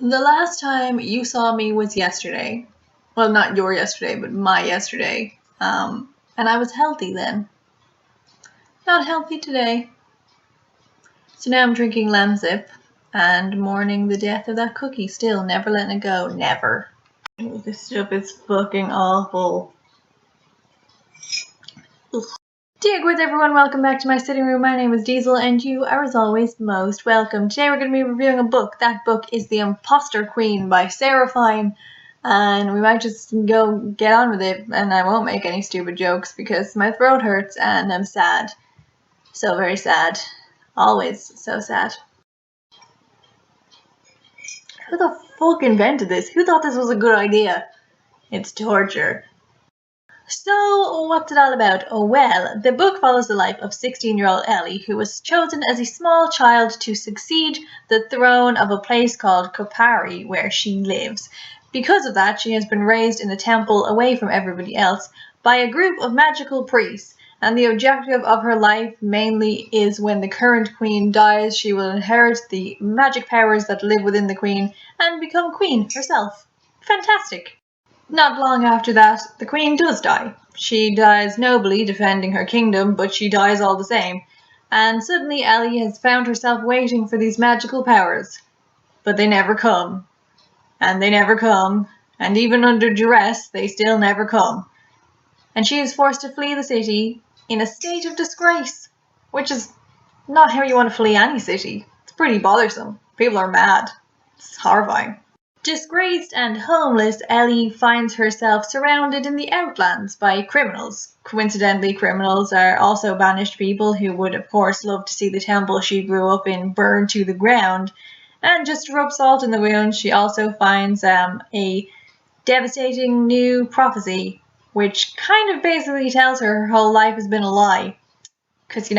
The last time you saw me was yesterday. Well, not your yesterday, but my yesterday. And I was healthy then. Not healthy today. So now I'm drinking Lemsip and mourning the death of that cookie still, never letting it go, never. This stuff is fucking awful. Ugh. Dear good everyone, welcome back to my sitting room. My name is Diesel and you are as always most welcome. Today we're going to be reviewing a book. That book is The Impostor Queen by Sarah Fine. And we might just go get on with it, and I won't make any stupid jokes because my throat hurts and I'm sad. So very sad. Always so sad. Who the fuck invented this? Who thought this was a good idea? It's torture. So, what's it all about? Oh well, the book follows the life of 16-year-old Ellie, who was chosen as a small child to succeed the throne of a place called Kopari, where she lives. Because of that, she has been raised in a temple away from everybody else by a group of magical priests, and the objective of her life mainly is when the current queen dies, she will inherit the magic powers that live within the queen and become queen herself. Fantastic! Not long after that, the queen does die. She dies nobly defending her kingdom, but she dies all the same. And suddenly Ellie has found herself waiting for these magical powers. But they never come. And they never come. And even under duress, they still never come. And she is forced to flee the city in a state of disgrace. Which is not how you want to flee any city. It's pretty bothersome. People are mad. It's horrifying. Disgraced and homeless, Ellie finds herself surrounded in the Outlands by criminals. Coincidentally, criminals are also banished people who would, of course, love to see the temple she grew up in burned to the ground. And just to rub salt in the wound, she also finds a devastating new prophecy, which kind of basically tells her whole life has been a lie. Because,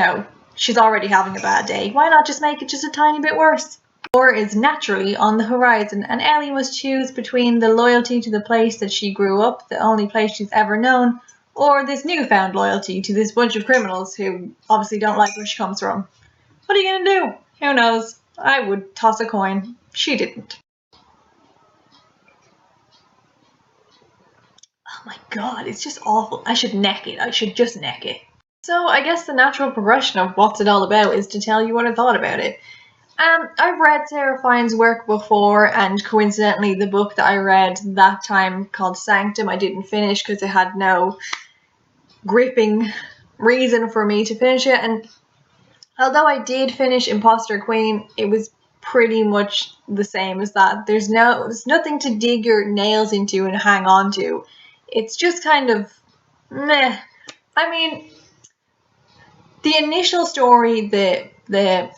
she's already having a bad day. Why not just make it just a tiny bit worse? War is naturally on the horizon, and Ellie must choose between the loyalty to the place that she grew up, the only place she's ever known, or this newfound loyalty to this bunch of criminals who obviously don't like where she comes from. What are you gonna do? Who knows? I would toss a coin. She didn't. Oh my god, it's just awful. I should neck it. I should just neck it. So I guess the natural progression of what's it all about is to tell you what I thought about it. I've read Sarah Fine's work before, and coincidentally the book that I read that time called Sanctum I didn't finish because it had no gripping reason for me to finish it, and although I did finish Impostor Queen, it was pretty much the same as that. There's nothing to dig your nails into and hang on to. It's just kind of meh. I mean, the initial story, the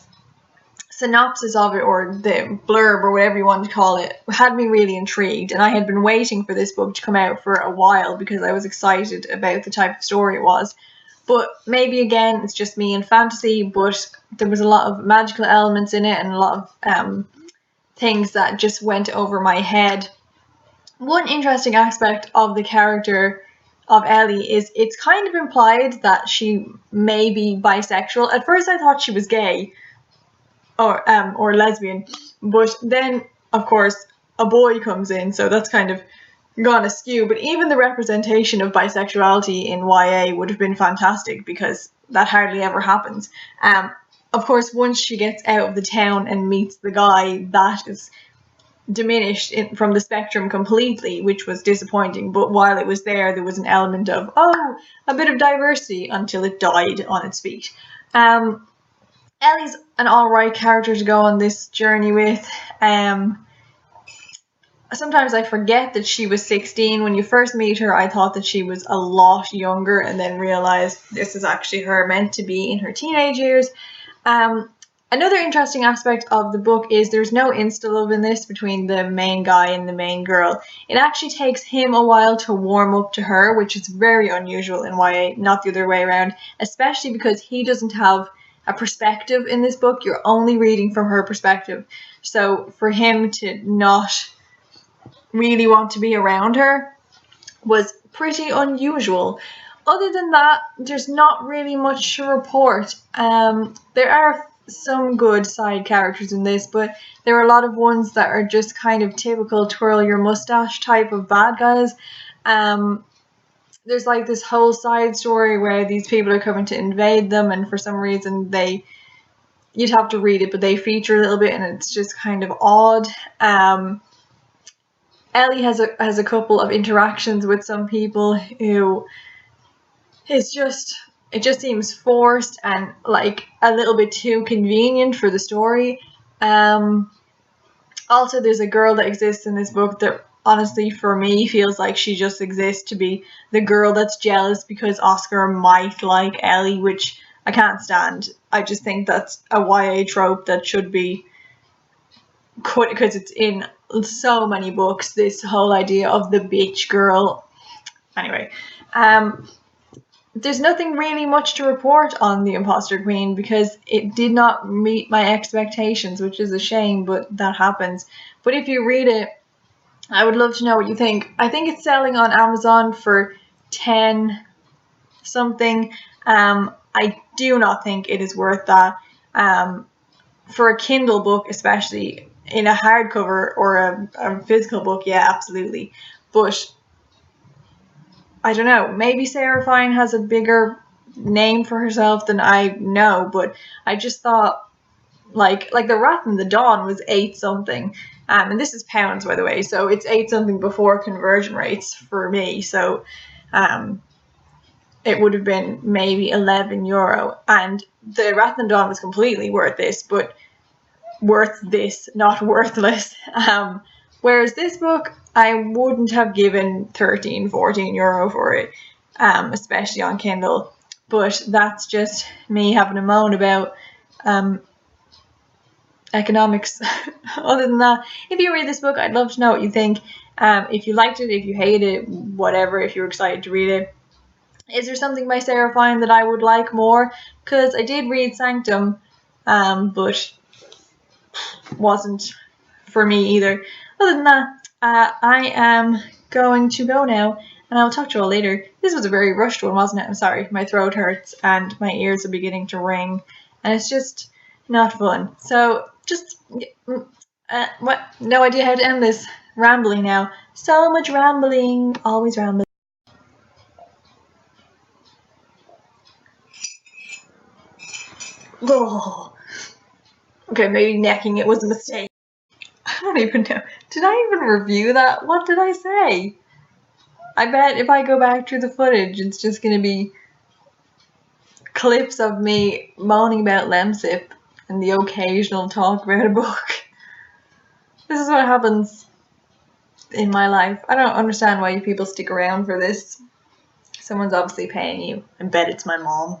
synopsis of it, or the blurb, or whatever you want to call it, had me really intrigued, and I had been waiting for this book to come out for a while because I was excited about the type of story it was. But maybe again it's just me and fantasy, but there was a lot of magical elements in it and a lot of things that just went over my head. One interesting aspect of the character of Ellie is it's kind of implied that she may be bisexual. At first I thought she was gay, or lesbian, but then of course a boy comes in, so that's kind of gone askew. But even the representation of bisexuality in YA would have been fantastic because that hardly ever happens. Of course, once she gets out of the town and meets the guy, that is diminished from the spectrum completely, which was disappointing. But while it was there, there was an element of a bit of diversity until it died on its feet. Ellie's an alright character to go on this journey with. Sometimes I forget that she was 16. When you first meet her, I thought that she was a lot younger, and then realised this is actually her meant to be in her teenage years. Another interesting aspect of the book is there's no insta-love in this between the main guy and the main girl. It actually takes him a while to warm up to her, which is very unusual in YA, not the other way around, especially because he doesn't have a perspective in this book. You're only reading from her perspective. So for him to not really want to be around her was pretty unusual. Other than that, there's not really much to report. There are some good side characters in this, but there are a lot of ones that are just kind of typical twirl your mustache type of bad guys. There's like this whole side story where these people are coming to invade them, and for some reason you'd have to read it, but they feature a little bit, and it's just kind of odd. Ellie has a couple of interactions with some people who it just seems forced and like a little bit too convenient for the story. Also, there's a girl that exists in this book that honestly for me feels like she just exists to be the girl that's jealous because Oscar might like Ellie, which I can't stand. I just think that's a YA trope that should be cut because it's in so many books, this whole idea of the bitch girl. Anyway, there's nothing really much to report on The Impostor Queen because it did not meet my expectations, which is a shame, but that happens. But if you read it, I would love to know what you think. I think it's selling on Amazon for 10 something. I do not think it is worth that. For a Kindle book, especially in a hardcover or a physical book, yeah, absolutely. But I don't know, maybe Sarah Fine has a bigger name for herself than I know, but I just thought like the Rat and the Dawn was 8 something. And this is pounds, by the way, so it's 8 something before conversion rates for me. So it would have been maybe €11. And the Rat and the Dawn was completely worth this, but worth this, not worthless. Whereas this book, I wouldn't have given €13-14 for it, especially on Kindle. But that's just me having a moan about economics. Other than that, if you read this book, I'd love to know what you think. If you liked it, if you hated it, whatever, if you're excited to read it. Is there something by Sarah Fine that I would like more? Because I did read Sanctum, but wasn't for me either. Other than that, I am going to go now, and I'll talk to you all later. This was a very rushed one, wasn't it? I'm sorry, my throat hurts and my ears are beginning to ring, and it's just not fun. So just what? No idea how to end this. Rambling now. So much rambling. Always rambling. Oh. Okay, maybe necking it was a mistake. I don't even know. Did I even review that? What did I say? I bet if I go back through the footage, it's just going to be clips of me moaning about Lemsip and the occasional talk about a book. This is what happens in my life. I don't understand why you people stick around for this. Someone's obviously paying you. I bet it's my mom.